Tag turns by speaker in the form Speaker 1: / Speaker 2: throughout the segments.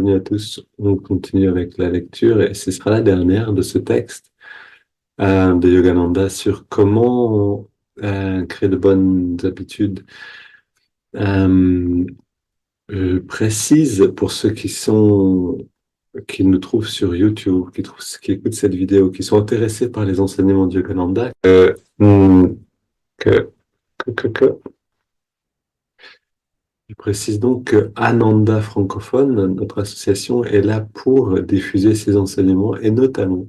Speaker 1: bienvenue à tous. On continue avec la lecture et ce sera la dernière de ce texte de Yogananda sur comment créer de bonnes habitudes. Euh, je précise pour ceux qui nous trouvent sur YouTube, qui écoutent cette vidéo, qui sont intéressés par les enseignements de Yogananda, que, que je précise donc que Ananda Francophone, notre association, est là pour diffuser ces enseignements et notamment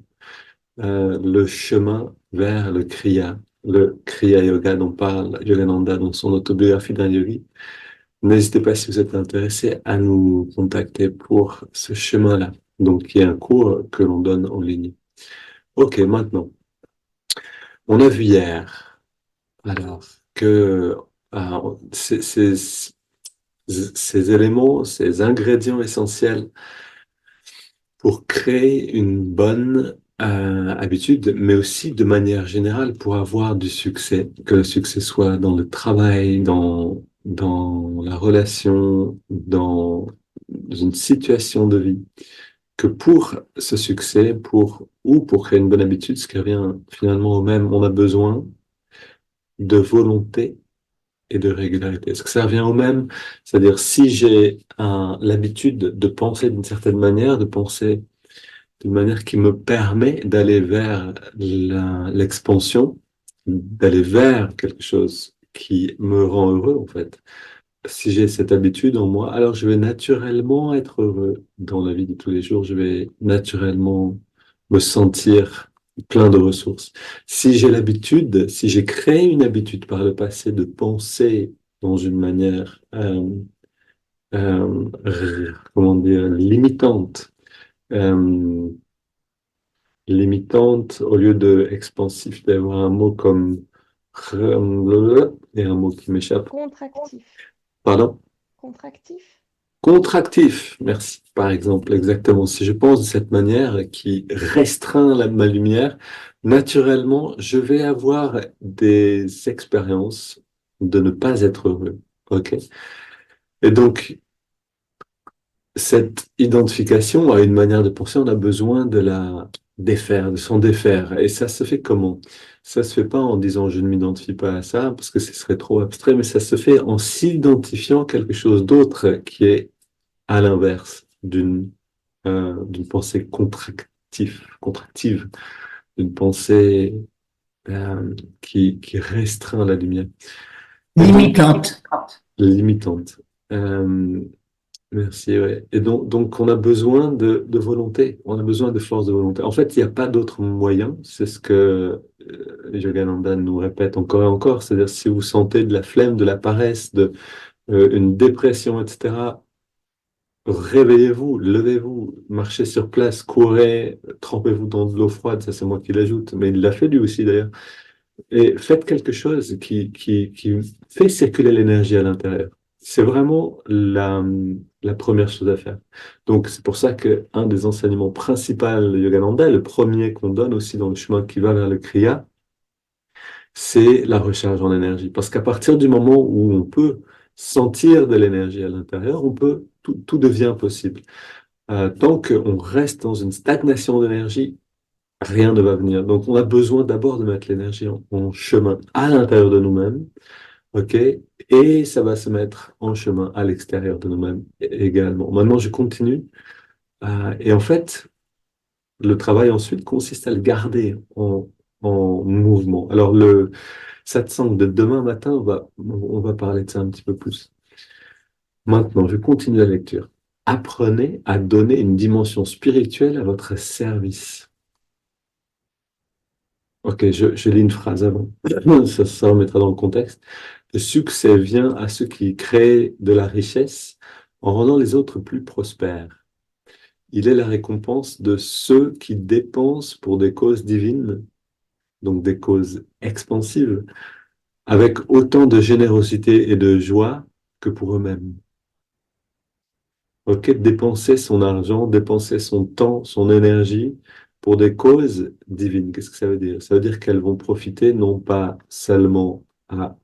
Speaker 1: le chemin vers le Kriya Yoga dont parle Yogananda dans son autobiographie d'un yogi. N'hésitez pas si vous êtes intéressé à nous contacter pour ce chemin-là. Donc, il y a un cours que l'on donne en ligne. Ok, maintenant, on a vu hier, alors, que ces éléments, ces ingrédients essentiels pour créer une bonne habitude, mais aussi de manière générale pour avoir du succès, que le succès soit dans le travail, dans la relation, dans une situation de vie, que pour ce succès, pour créer une bonne habitude, ce qui revient finalement au même, on a besoin de volonté et de régularité. Est-ce que ça revient au même? C'est-à-dire, si j'ai l'habitude de penser d'une certaine manière, de penser d'une manière qui me permet d'aller vers l'expansion, d'aller vers quelque chose qui me rend heureux, en fait. Si j'ai cette habitude en moi, alors je vais naturellement être heureux dans la vie de tous les jours. Je vais naturellement me sentir plein de ressources. Si j'ai l'habitude, si j'ai créé une habitude par le passé de penser dans une manière, comment dire, euh, limitante, au lieu de expansif, d'avoir un mot comme et un mot qui m'échappe.
Speaker 2: Contractif.
Speaker 1: Pardon?
Speaker 2: Contractif?
Speaker 1: Contractif, merci. Par exemple, exactement. Si je pense de cette manière qui restreint ma lumière, naturellement, je vais avoir des expériences de ne pas être heureux. OK? Et donc, cette identification à une manière de penser, on a besoin de la défaire, de s'en défaire. Et ça se fait comment? Ça se fait pas en disant je ne m'identifie pas à ça, parce que ce serait trop abstrait, mais ça se fait en s'identifiant à quelque chose d'autre qui est à l'inverse d'une pensée contractive, d'une pensée qui restreint la lumière. Et donc,
Speaker 3: Limitante.
Speaker 1: limitante. Euh, Merci, ouais. Et donc, on a besoin de volonté, on a besoin de force de volonté. En fait, il n'y a pas d'autre moyen, c'est ce que Yogananda nous répète encore et encore, c'est-à-dire si vous sentez de la flemme, de la paresse, une dépression, etc., réveillez-vous, levez-vous, marchez sur place, courez, trempez-vous dans de l'eau froide, ça c'est moi qui l'ajoute, mais il l'a fait lui aussi d'ailleurs, et faites quelque chose qui fait circuler l'énergie à l'intérieur. C'est vraiment la première chose à faire. Donc, c'est pour ça que un des enseignements principaux de Yogananda, le premier qu'on donne aussi dans le chemin qui va vers le Kriya, c'est la recharge en énergie. Parce qu'à partir du moment où on peut sentir de l'énergie à l'intérieur, tout devient possible. Tant qu'on reste dans une stagnation d'énergie, rien ne va venir. Donc, on a besoin d'abord de mettre l'énergie en chemin à l'intérieur de nous-mêmes, OK? Et ça va se mettre en chemin à l'extérieur de nous-mêmes également. Maintenant, je continue. Et en fait, le travail ensuite consiste à le garder en mouvement. Alors, le satsang de demain matin, on va parler de ça un petit peu plus. Maintenant, je continue la lecture. Apprenez à donner une dimension spirituelle à votre service. Ok, je lis une phrase avant. Ça remettra dans le contexte. Le succès vient à ceux qui créent de la richesse en rendant les autres plus prospères. Il est la récompense de ceux qui dépensent pour des causes divines, donc des causes expansives, avec autant de générosité et de joie que pour eux-mêmes. Ok, dépenser son argent, dépenser son temps, son énergie pour des causes divines. Qu'est-ce que ça veut dire? Ça veut dire qu'elles vont profiter non pas seulement à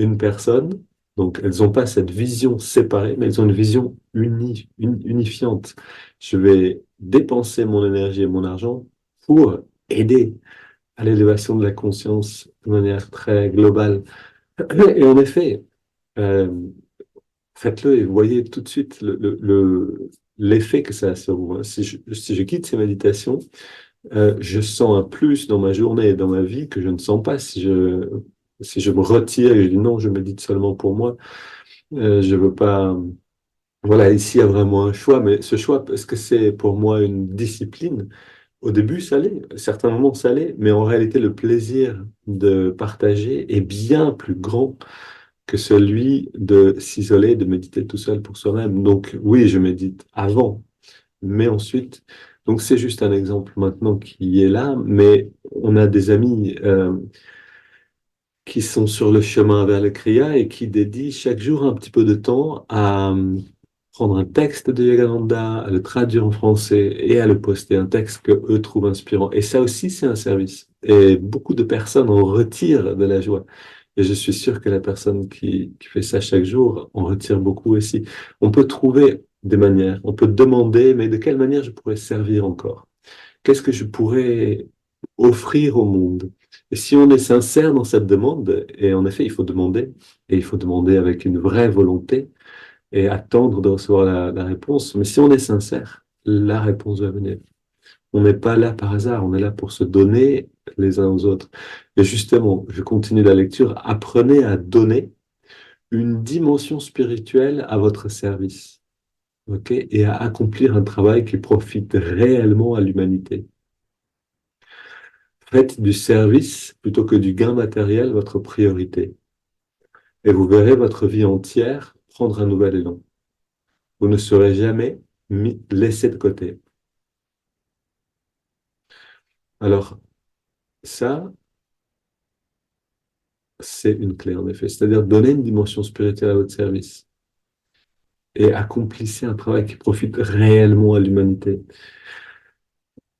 Speaker 1: une personne, Donc, elles n'ont pas cette vision séparée, mais elles ont une vision unifiante. Je vais dépenser mon énergie et mon argent pour aider à l'élévation de la conscience de manière très globale. Et en effet, euh, faites-le et vous voyez tout de suite l'effet que ça a sur vous, hein. Si je quitte ces méditations, je sens un plus dans ma journée et dans ma vie que je ne sens pas si je me retire et je dis non, je médite seulement pour moi. Je veux pas. Voilà, ici il y a vraiment un choix, mais ce choix, est-ce que c'est pour moi une discipline? Au début, ça l'est, à certains moments, ça l'est, mais en réalité, le plaisir de partager est bien plus grand que celui de s'isoler, de méditer tout seul pour soi-même. Donc oui, je médite avant, mais ensuite, donc c'est juste un exemple maintenant qui est là, mais on a des amis qui sont sur le chemin vers le Kriya et qui dédient chaque jour un petit peu de temps à prendre un texte de Yogananda, à le traduire en français et à le poster, un texte que eux trouvent inspirant. Et ça aussi, c'est un service. Et beaucoup de personnes en retirent de la joie. Et je suis sûr que la personne qui fait ça chaque jour en retire beaucoup aussi. On peut trouver des manières, on peut demander, mais de quelle manière je pourrais servir encore? Qu'est-ce que je pourrais offrir au monde? Et si on est sincère dans cette demande, et en effet, il faut demander, et il faut demander avec une vraie volonté, et attendre de recevoir la réponse. Mais si on est sincère, la réponse va venir. On n'est pas là par hasard, on est là pour se donner les uns aux autres. Et justement, je continue la lecture, apprenez à donner une dimension spirituelle à votre service, ok? Et à accomplir un travail qui profite réellement à l'humanité. Faites du service plutôt que du gain matériel votre priorité. Et vous verrez votre vie entière prendre un nouvel élan. Vous ne serez jamais laissé de côté. Alors, ça, c'est une clé, en effet. C'est-à-dire donner une dimension spirituelle à votre service et accomplissez un travail qui profite réellement à l'humanité.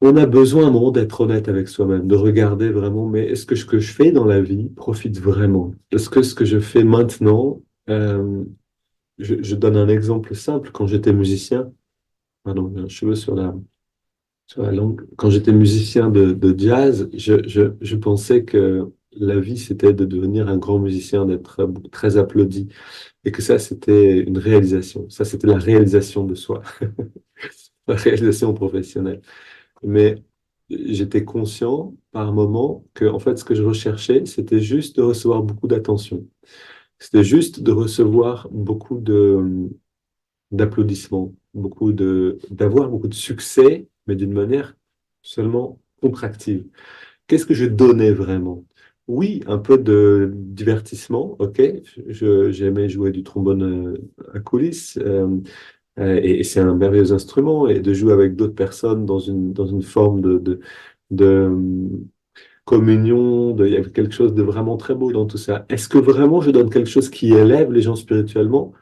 Speaker 1: On a besoin à un moment d'être honnête avec soi-même, de regarder vraiment, mais est-ce que ce que je fais dans la vie profite vraiment? Est-ce que ce que je fais maintenant, je donne un exemple simple, quand j'étais musicien, pardon, j'ai un cheveu sur la langue. Quand j'étais musicien de jazz, je pensais que la vie, c'était de devenir un grand musicien, d'être très applaudi. Et que ça, c'était une réalisation. Ça, c'était la réalisation de soi, la réalisation professionnelle. Mais j'étais conscient par moment que, en fait, ce que je recherchais, c'était juste de recevoir beaucoup d'attention. C'était juste de recevoir beaucoup d'applaudissements, d'avoir beaucoup de succès, mais d'une manière seulement contractive. Qu'est-ce que je donnais vraiment? Oui, un peu de divertissement, ok. J'aimais jouer du trombone à coulisses, et c'est un merveilleux instrument, et de jouer avec d'autres personnes dans une forme de communion, il y avait quelque chose de vraiment très beau dans tout ça. Est-ce que vraiment je donne quelque chose qui élève les gens spirituellement?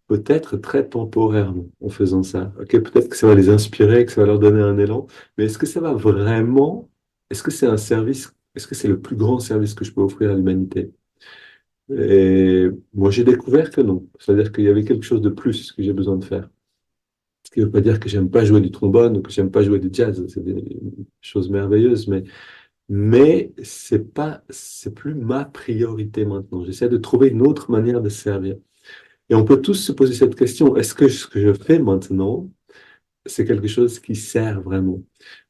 Speaker 1: Peut-être très temporairement en faisant ça. Ok, peut-être que ça va les inspirer, que ça va leur donner un élan, mais est-ce que ça va vraiment, est-ce que c'est un service, est-ce que c'est le plus grand service que je peux offrir à l'humanité? Et moi, j'ai découvert que non. C'est-à-dire qu'il y avait quelque chose de plus que j'ai besoin de faire. Ce qui ne veut pas dire que j'aime pas jouer du trombone ou que j'aime pas jouer du jazz. C'est des choses merveilleuses, mais c'est plus ma priorité maintenant. J'essaie de trouver une autre manière de servir. Et on peut tous se poser cette question, est-ce que ce que je fais maintenant, c'est quelque chose qui sert vraiment?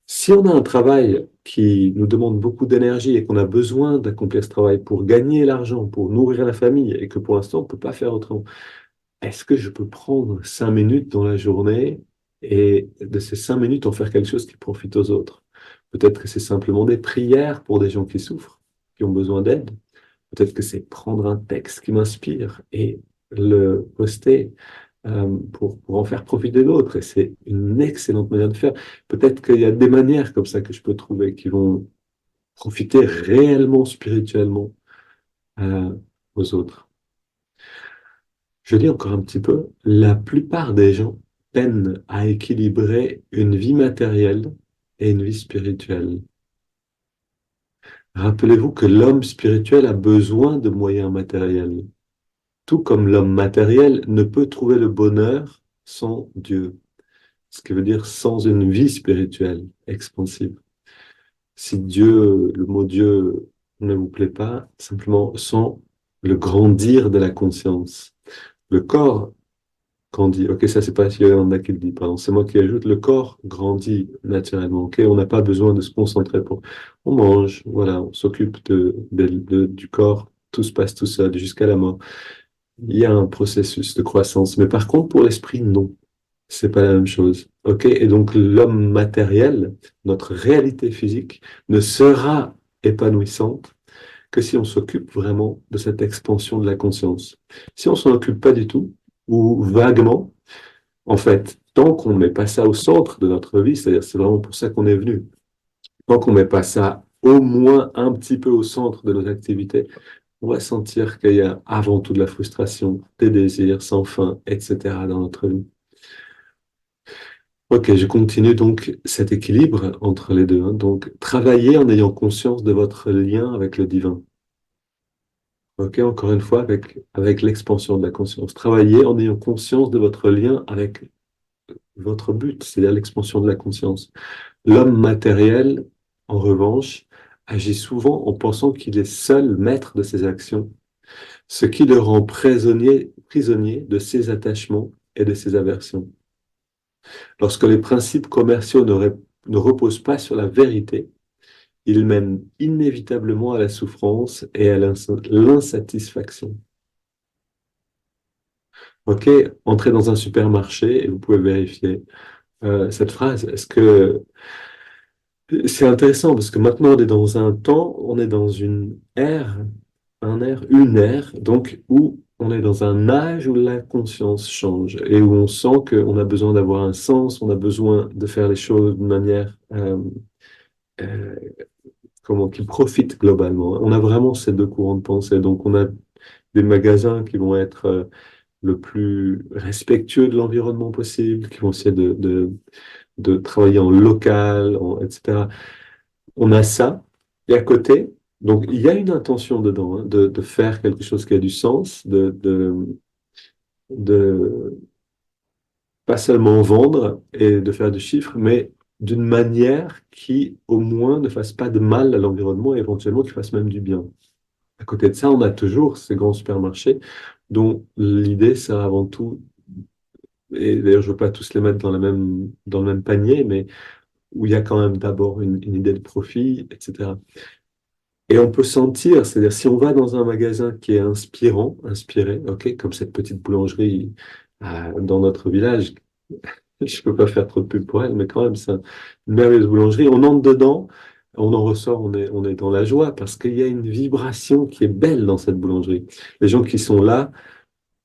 Speaker 1: Si on a un travail qui nous demande beaucoup d'énergie et qu'on a besoin d'accomplir ce travail pour gagner l'argent, pour nourrir la famille, et que pour l'instant, on ne peut pas faire autrement, est-ce que je peux prendre 5 minutes dans la journée et de ces 5 minutes en faire quelque chose qui profite aux autres? Peut-être que c'est simplement des prières pour des gens qui souffrent, qui ont besoin d'aide. Peut-être que c'est prendre un texte qui m'inspire et le poster pour en faire profiter d'autres. Et c'est une excellente manière de faire. Peut-être qu'il y a des manières comme ça que je peux trouver qui vont profiter réellement spirituellement euh, aux autres. Je lis encore un petit peu. La plupart des gens peinent à équilibrer une vie matérielle et une vie spirituelle. Rappelez-vous que l'homme spirituel a besoin de moyens matériels. tout comme l'homme matériel ne peut trouver le bonheur sans Dieu. Ce qui veut dire sans une vie spirituelle expansive. Si Dieu, le mot Dieu ne vous plaît pas, simplement sans le grandir de la conscience. Le corps grandit. Ok, ça c'est pas Yogananda qui le dit, pardon. C'est moi qui ajoute. Le corps grandit naturellement. Ok, on n'a pas besoin de se concentrer pour. On mange, voilà, on s'occupe du corps. Tout se passe tout seul jusqu'à la mort. Il y a un processus de croissance. Mais par contre, pour l'esprit, non. C'est pas la même chose. OK? Et donc, l'homme matériel, notre réalité physique, ne sera épanouissante que si on s'occupe vraiment de cette expansion de la conscience. Si on s'en occupe pas du tout, ou vaguement, en fait, tant qu'on ne met pas ça au centre de notre vie, c'est-à-dire c'est vraiment pour ça qu'on est venu, tant qu'on ne met pas ça au moins un petit peu au centre de nos activités, on va sentir qu'il y a avant tout de la frustration, des désirs sans fin, etc. dans notre vie. Ok, je continue donc cet équilibre entre les deux, hein. Donc, travaillez en ayant conscience de votre lien avec le divin. Ok, encore une fois, avec l'expansion de la conscience. Travaillez en ayant conscience de votre lien avec votre but, c'est-à-dire l'expansion de la conscience. L'homme matériel, en revanche, agit souvent en pensant qu'il est seul maître de ses actions, ce qui le rend prisonnier de ses attachements et de ses aversions. Lorsque les principes commerciaux ne reposent pas sur la vérité, ils mènent inévitablement à la souffrance et à l'insatisfaction. Ok, entrez dans un supermarché et vous pouvez vérifier cette phrase. Est-ce que c'est intéressant parce que maintenant on est dans un temps, on est dans une ère, donc où on est dans un âge où la conscience change et où on sent qu'on a besoin d'avoir un sens, on a besoin de faire les choses de manière euh, qui profitent globalement. On a vraiment ces deux courants de pensée. Donc, on a des magasins qui vont être le plus respectueux de l'environnement possible, qui vont essayer de travailler en local, etc. On a ça. Et à côté, donc, il y a une intention dedans, hein, de faire quelque chose qui a du sens, de pas seulement vendre et de faire du chiffre, mais d'une manière qui, au moins, ne fasse pas de mal à l'environnement et éventuellement qui fasse même du bien. À côté de ça, on a toujours ces grands supermarchés dont l'idée, c'est avant tout, et d'ailleurs, je ne veux pas tous les mettre dans le même panier, mais où il y a quand même d'abord une idée de profit, etc. Et on peut sentir, c'est-à-dire si on va dans un magasin qui est inspiré, ok, comme cette petite boulangerie dans notre village, je peux pas faire trop de pub pour elle, mais quand même, c'est une merveilleuse boulangerie. On entre dedans, on en ressort, on est dans la joie parce qu'il y a une vibration qui est belle dans cette boulangerie. Les gens qui sont là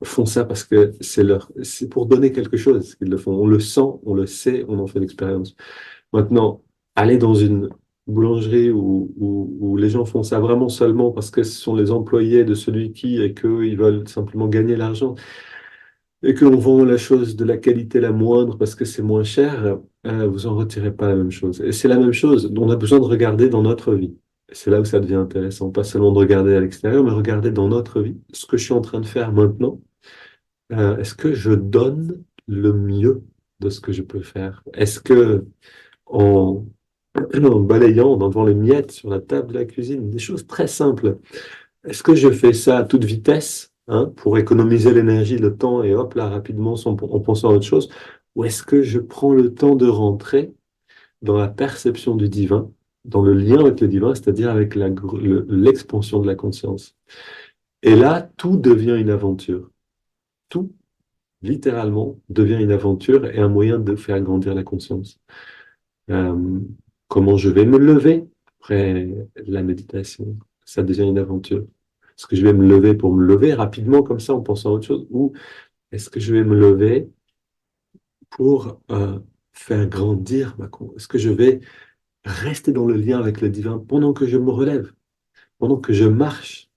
Speaker 1: font ça parce que c'est pour donner quelque chose qu'ils le font. On le sent, on le sait, on en fait l'expérience. Maintenant, aller dans une boulangerie où les gens font ça vraiment seulement parce que ce sont les employés de celui qui et qu'eux, ils veulent simplement gagner l'argent et qu'on vend la chose de la qualité la moindre parce que c'est moins cher, vous en retirez pas la même chose. Et c'est la même chose dont on a besoin de regarder dans notre vie. C'est là où ça devient intéressant, pas seulement de regarder à l'extérieur, mais regarder dans notre vie. Ce que je suis en train de faire maintenant, est-ce que je donne le mieux de ce que je peux faire? Est-ce que en, en balayant, en enlevant les miettes sur la table de la cuisine, des choses très simples, est-ce que je fais ça à toute vitesse, hein, pour économiser l'énergie, le temps, et hop là, rapidement, en pensant à autre chose? Ou est-ce que je prends le temps de rentrer dans la perception du divin, dans le lien avec le divin, c'est-à-dire avec l'expansion de la conscience? Et là, tout devient une aventure. Tout, littéralement, devient une aventure et un moyen de faire grandir la conscience. Euh, Comment je vais me lever après la méditation? Ça devient une aventure. Est-ce que je vais me lever pour me lever rapidement comme ça en pensant à autre chose? Ou est-ce que je vais me lever pour faire grandir ma conscience? Est-ce que je vais rester dans le lien avec le divin pendant que je me relève, pendant que je marche,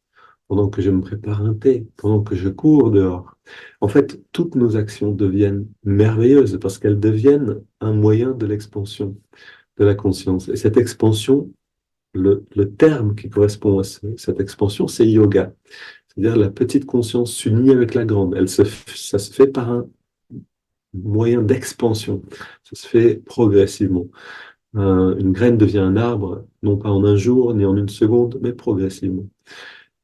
Speaker 1: pendant que je me prépare un thé, pendant que je cours dehors? En fait, toutes nos actions deviennent merveilleuses parce qu'elles deviennent un moyen de l'expansion de la conscience. Et cette expansion, le terme qui correspond à cette expansion, c'est yoga. C'est-à-dire la petite conscience s'unit avec la grande. Ça se fait par un moyen d'expansion. Ça se fait progressivement. Une graine devient un arbre, non pas en un jour ni en une seconde, mais progressivement.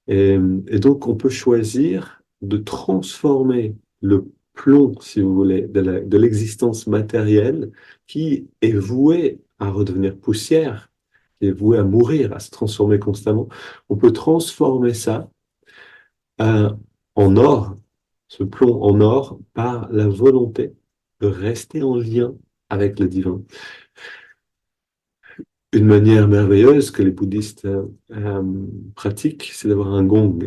Speaker 1: Et, et donc, on peut choisir de transformer le plomb, si vous voulez, de l'existence matérielle qui est vouée à redevenir poussière, qui est vouée à mourir, à se transformer constamment. On peut transformer ça euh, en or, ce plomb en or, par la volonté de rester en lien avec le divin. Une manière merveilleuse que les bouddhistes pratiquent, c'est d'avoir un gong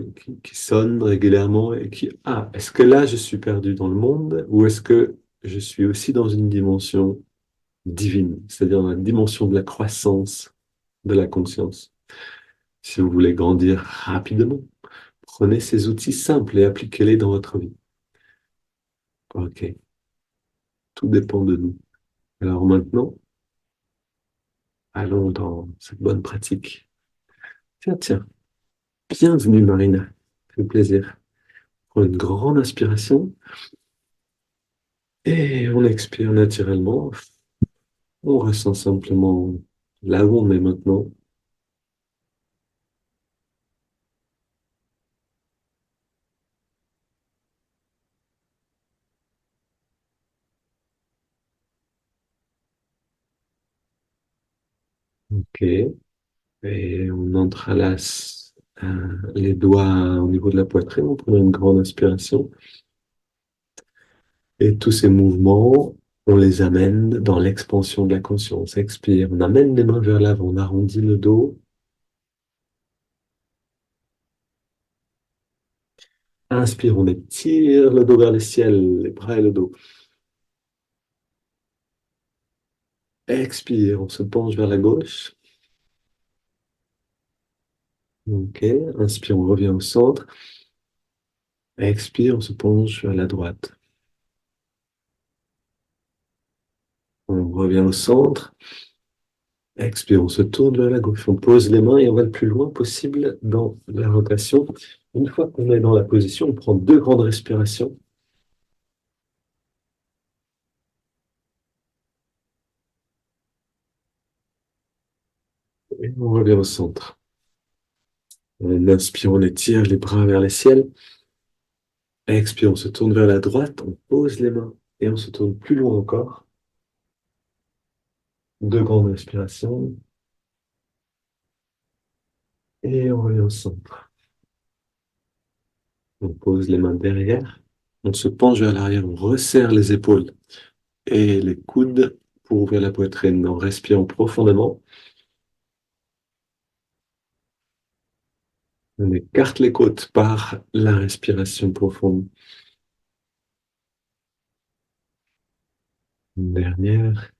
Speaker 1: qui sonne régulièrement et qui, ah, est-ce que là je suis perdu dans le monde ou est-ce que je suis aussi dans une dimension divine, c'est-à-dire dans la dimension de la croissance de la conscience. Si vous voulez grandir rapidement, prenez ces outils simples et appliquez-les dans votre vie. Ok, tout dépend de nous. Alors maintenant, allons dans cette bonne pratique. Tiens, tiens, bienvenue Marina, ça fait plaisir. Prends une grande inspiration et on expire naturellement. On ressent simplement là où on est maintenant. Ok. Et on entrelace les doigts au niveau de la poitrine. On prend une grande inspiration. Et tous ces mouvements, on les amène dans l'expansion de la conscience. Expire. On amène les mains vers l'avant. On arrondit le dos. Inspire. On étire le dos vers le ciel, les bras et le dos. Expire. On se penche vers la gauche. Ok. Inspire. On revient au centre. Expire, on se penche vers la droite. On revient au centre. Expire, on se tourne vers la gauche. On pose les mains et on va le plus loin possible dans la rotation. Une fois qu'on est dans la position, on prend deux grandes respirations. Et on revient au centre. On inspire, on étire les bras vers le ciel. Expire, on se tourne vers la droite. On pose les mains et on se tourne plus loin encore. Deux grandes respirations. Et on revient au centre. On pose les mains derrière. On se penche vers l'arrière. On resserre les épaules et les coudes pour ouvrir la poitrine en respirant profondément. On écarte les côtes par la respiration profonde. Une dernière.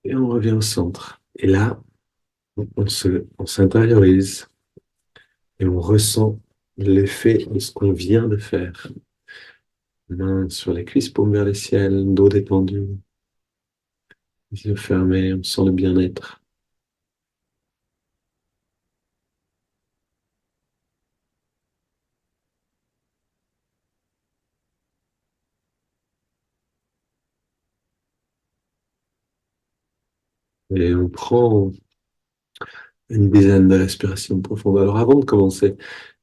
Speaker 1: Et on revient au centre. Et là, on s'intériorise et on ressent l'effet de ce qu'on vient de faire. Main sur les cuisses, paumes vers le ciel, dos détendu, les yeux fermés, on sent le bien-être. Et on prend une dizaine de respirations profondes. Alors avant de commencer,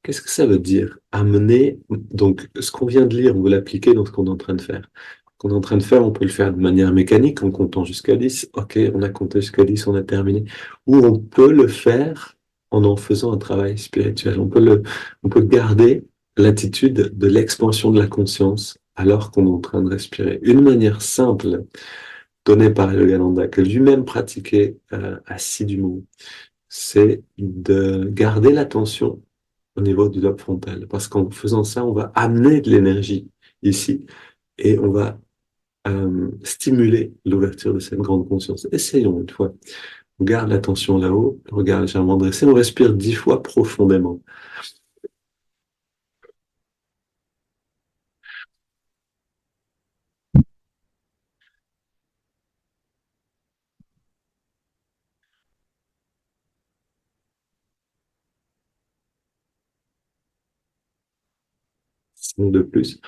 Speaker 1: qu'est-ce que ça veut dire amener, donc ce qu'on vient de lire, vous l'appliquez dans ce qu'on est en train de faire. Ce qu'on est en train de faire, on peut le faire de manière mécanique en comptant jusqu'à 10. Ok, on a compté jusqu'à 10, on a terminé. Ou on peut le faire en faisant un travail spirituel. On peut garder l'attitude de l'expansion de la conscience alors qu'on est en train de respirer. Une manière simple donnée par Yogananda, que lui-même pratiquait assidûment, c'est de garder l'attention au niveau du lobe frontal. Parce qu'en faisant ça, on va amener de l'énergie ici et on va stimuler l'ouverture de cette grande conscience. Essayons une fois. On garde l'attention là-haut, le regard légèrement dressé, on respire 10 fois profondément. de plus.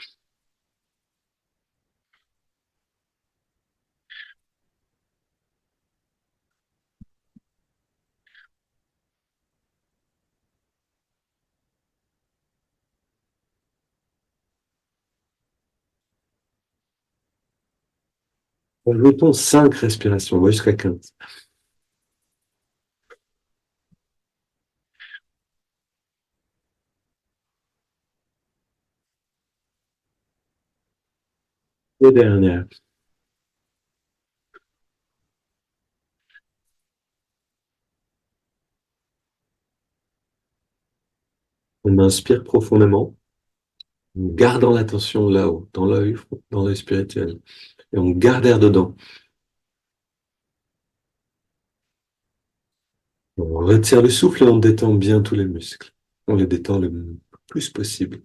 Speaker 1: Ajoutons 5 respirations, on va jusqu'à 15. Et dernière. On inspire profondément, en gardant l'attention là-haut, dans l'œil spirituel. Et on garde l'air dedans. On retire le souffle et on détend bien tous les muscles. On les détend le plus possible.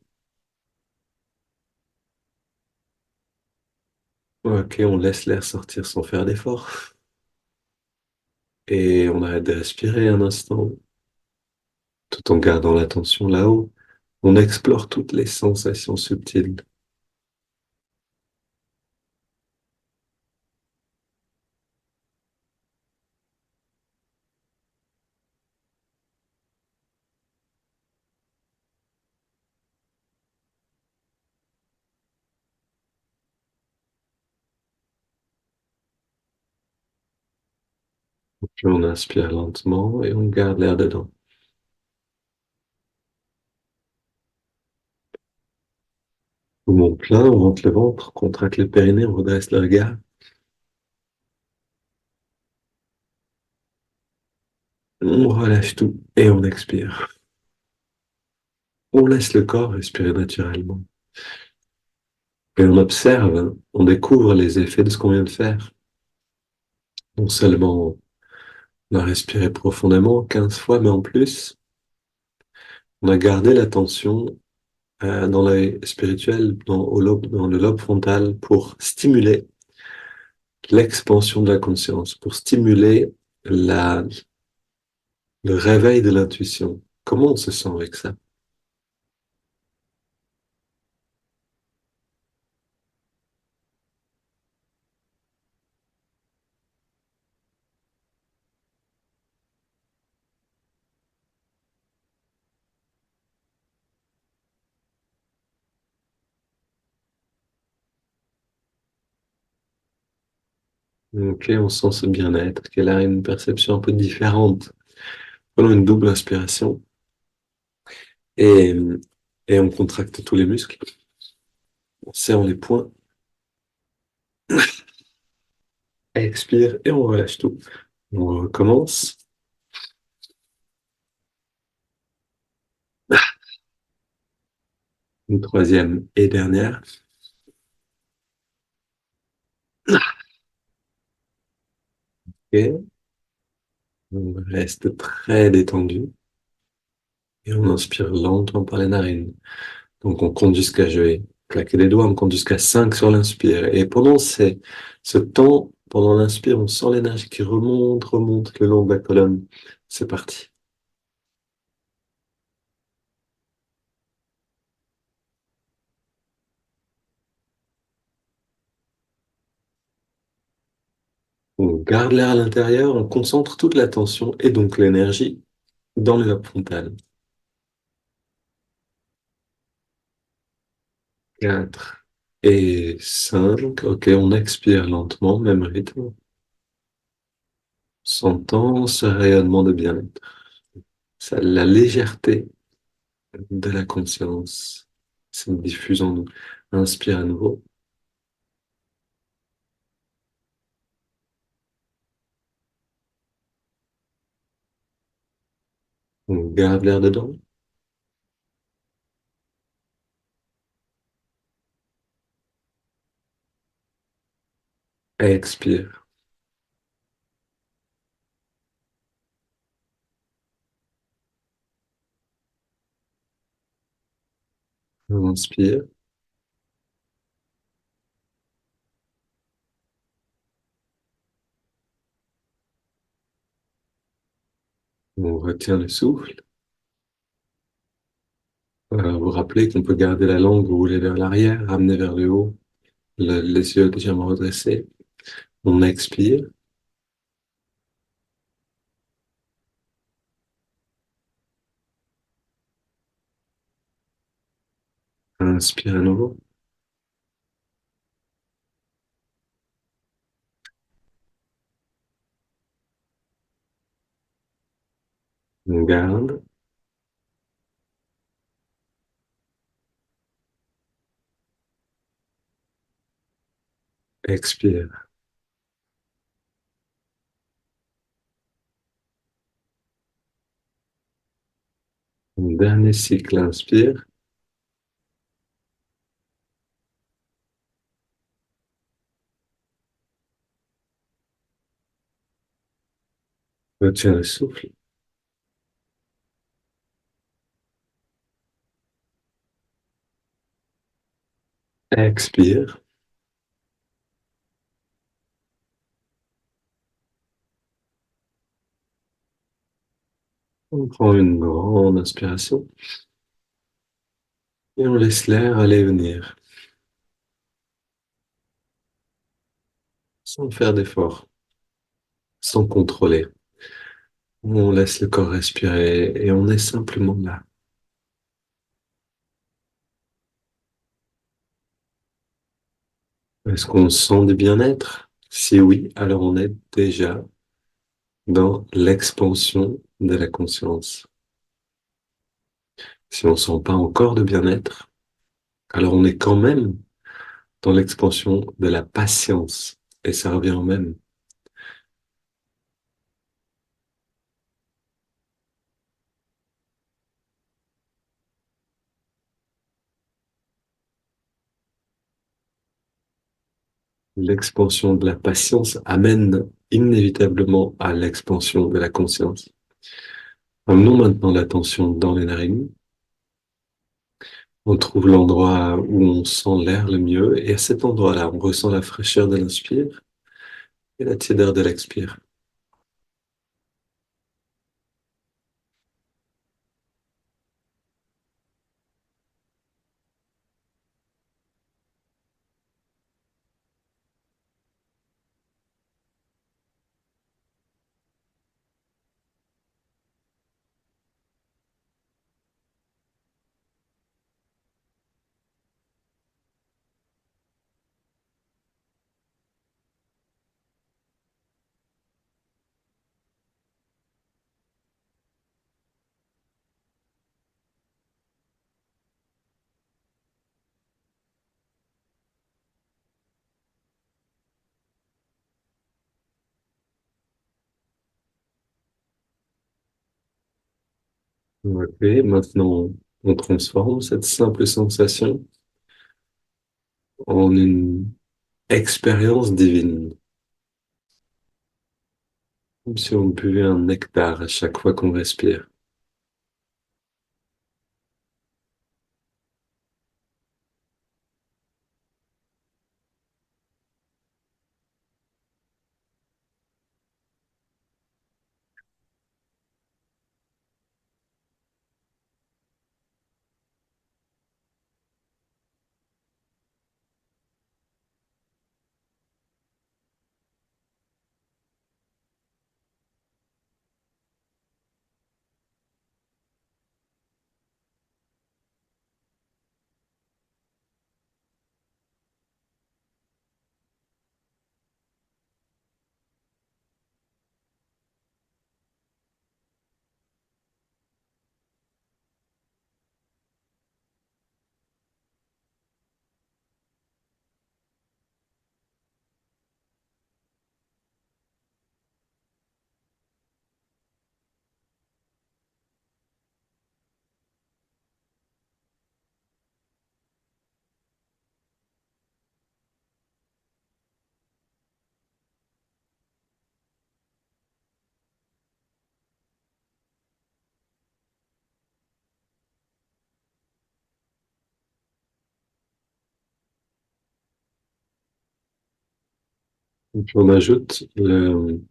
Speaker 1: Ok, on laisse l'air sortir sans faire d'effort. Et on arrête de respirer un instant, tout en gardant l'attention là-haut. On explore toutes les sensations subtiles. Puis on inspire lentement et on garde l'air dedans. Poumon plein, on rentre le ventre, contracte le périnée, on redresse le regard. On relâche tout et on expire. On laisse le corps respirer naturellement. Et on observe, hein, on découvre les effets de ce qu'on vient de faire. Non seulement on a respiré profondément 15 fois, mais en plus, on a gardé l'attention dans l'œil spirituel, dans le lobe frontal, pour stimuler l'expansion de la conscience, pour stimuler la, le réveil de l'intuition. Comment on se sent avec ça? Ok, on sent ce bien-être, qu'elle a une perception un peu différente. Prenons une double inspiration et, et on contracte tous les muscles. On serre les poings, expire et on relâche tout. On recommence. Une troisième et dernière. Et on reste très détendu et on inspire lentement par les narines. Donc on compte jusqu'à, je vais claquer les doigts, on compte jusqu'à 5 sur l'inspire. Et pendant ce temps, pendant l'inspire, on sent l'énergie qui remonte le long de la colonne. C'est parti. On garde l'air à l'intérieur, on concentre toute l'attention et donc l'énergie dans le lobe frontal. 4 et 5. Ok, on expire lentement, même rythme. Sentant ce rayonnement de bien-être, la légèreté de la conscience se diffuse en nous. Inspire à nouveau. On garde l'air dedans. Expire. On inspire. On retient le souffle. Vous rappelez qu'on peut garder la langue roulée vers l'arrière, ramener vers le haut, les yeux légèrement redressés. On expire, inspire à nouveau, on garde, expire. Dernier cycle, inspire, retiens le souffle, expire, on prend une grande inspiration et on laisse l'air aller et venir, sans faire d'effort, sans contrôler. On laisse le corps respirer et on est simplement là. Est-ce qu'on sent du bien-être? Si oui, alors on est déjà dans l'expansion de la conscience. Si on ne sent pas encore de bien-être, alors on est quand même dans l'expansion de la patience. Et ça revient au même. L'expansion de la patience amène inévitablement à l'expansion de la conscience. Amenons maintenant l'attention dans les narines. On trouve l'endroit où on sent l'air le mieux. Et à cet endroit-là, on ressent la fraîcheur de l'inspire et la tiédeur de l'expire. Ok, maintenant, on transforme cette simple sensation en une expérience divine. Comme si on buvait un nectar à chaque fois qu'on respire. Et puis on ajoute le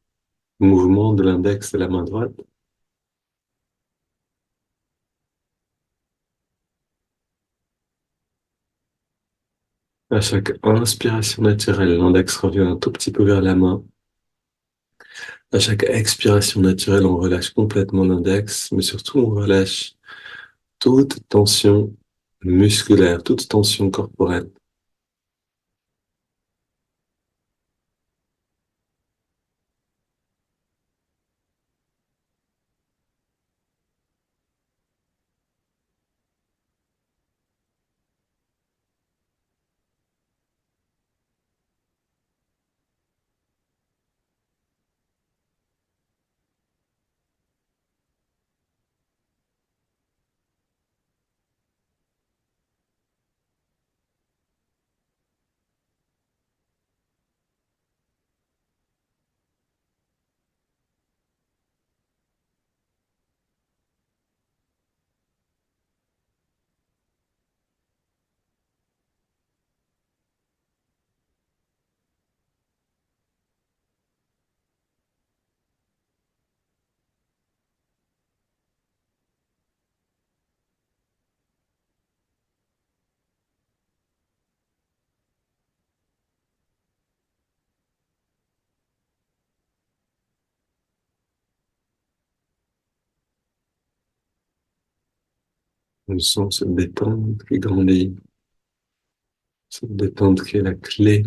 Speaker 1: mouvement de l'index de la main droite À chaque inspiration naturelle, l'index revient un tout petit peu vers la main. À chaque expiration naturelle, on relâche complètement l'index, mais surtout on relâche toute tension musculaire, toute tension corporelle. On sent cette détente qui grandit, cette détente qui est la clé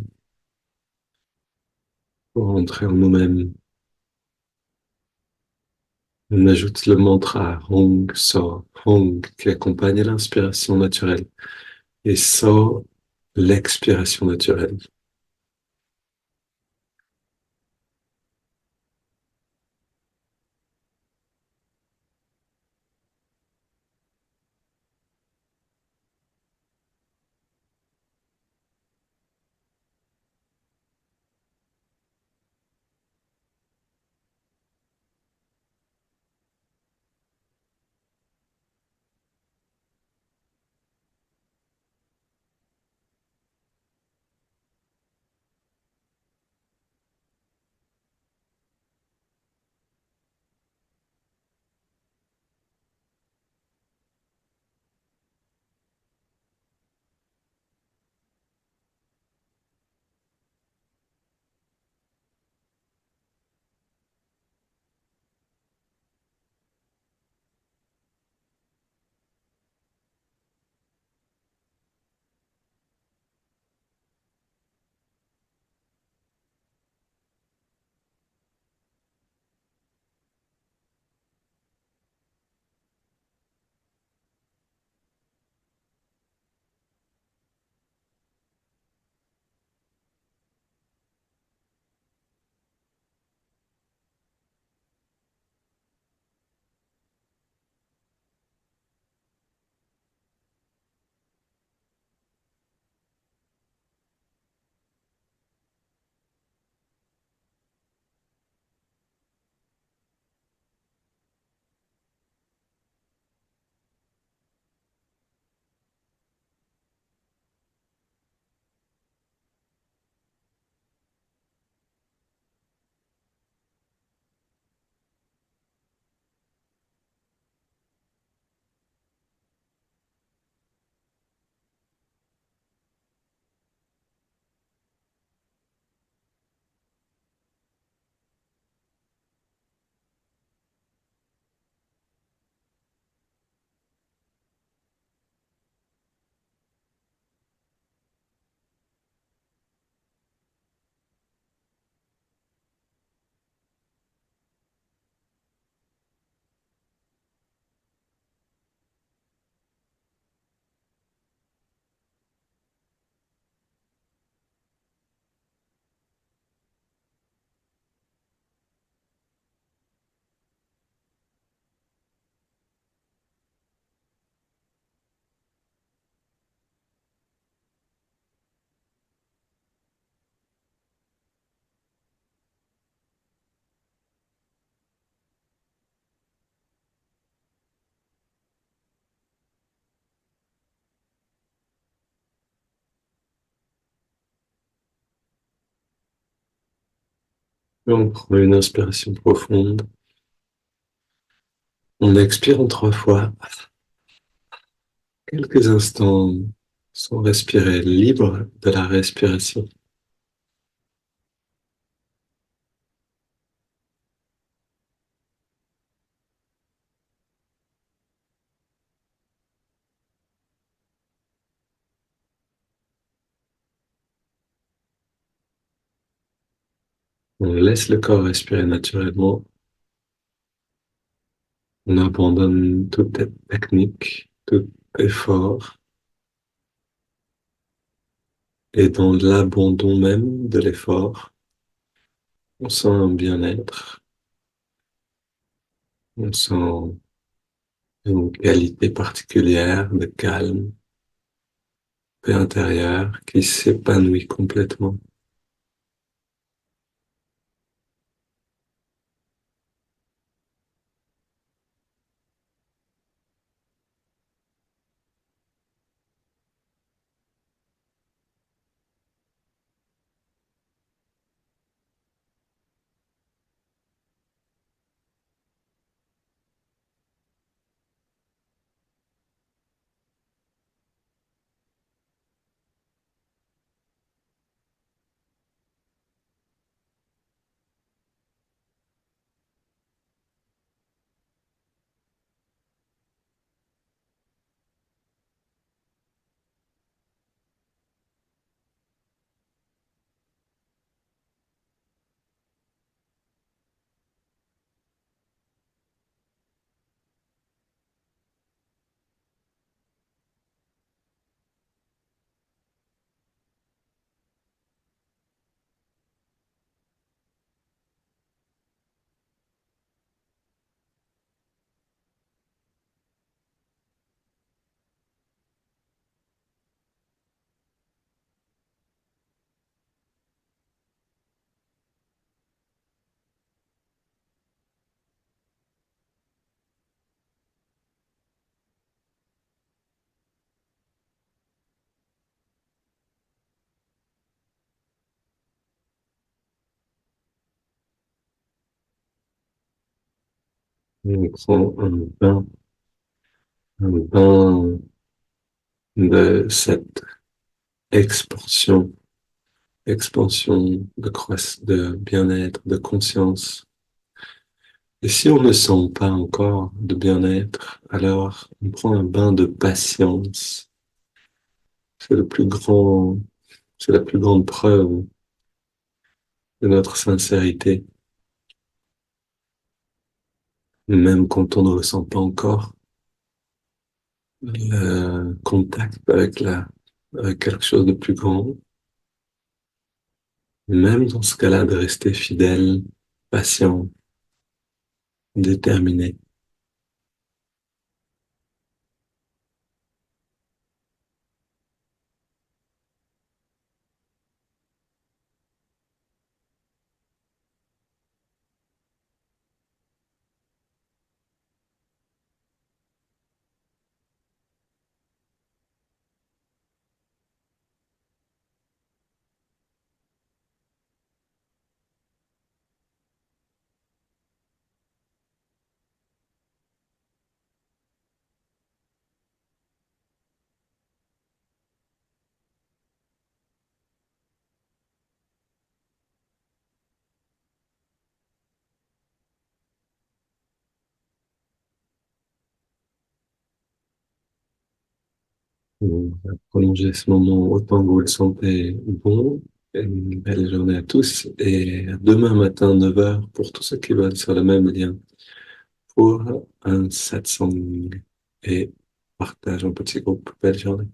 Speaker 1: pour entrer en nous-mêmes. On ajoute le mantra Hong So, Hong qui accompagne l'inspiration naturelle et So, l'expiration naturelle. Et on prend une inspiration profonde. On expire en 3 fois, quelques instants Sans respirer, libre de la respiration. On laisse le corps respirer naturellement. On abandonne toute technique, tout effort. Et dans l'abandon même de l'effort, on sent un bien-être, on sent une qualité particulière de calme, paix intérieure qui s'épanouit complètement. On prend un bain de cette expansion, expansion de de bien-être, de conscience. Et si on ne sent pas encore de bien-être, alors on prend un bain de patience. C'est le plus grand, c'est la plus grande preuve de notre sincérité, même quand on ne ressent pas encore le contact avec avec quelque chose de plus grand. Même dans ce cas-là, de rester fidèle, patient, déterminé. On va prolonger ce moment autant que vous le sentez bon. Et une belle journée à tous et à demain matin 9 heures pour tous ceux qui veulent sur le même lien pour un satsang et partage en petit groupe. Belle journée.